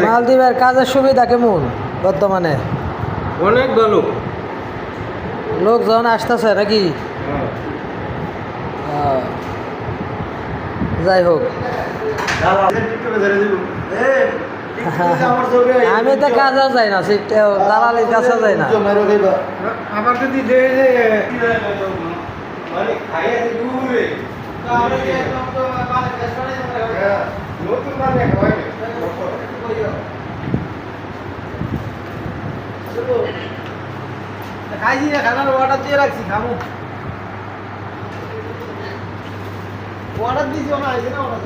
মালদ্বীপের কাজের সুবিধা কেমন বর্তমানে? অনেক ভালো, লোকজন আসতেছে নাকি? যাই হোক, আমি তো কাজেও যাই না, দালালির কাছেও যাই না। আমার যদি খাইছি না, খানার অর্ডার দিয়ে রাখছি, খাবো। অর্ডার দিয়েছি, ওনা আছে না, ওনা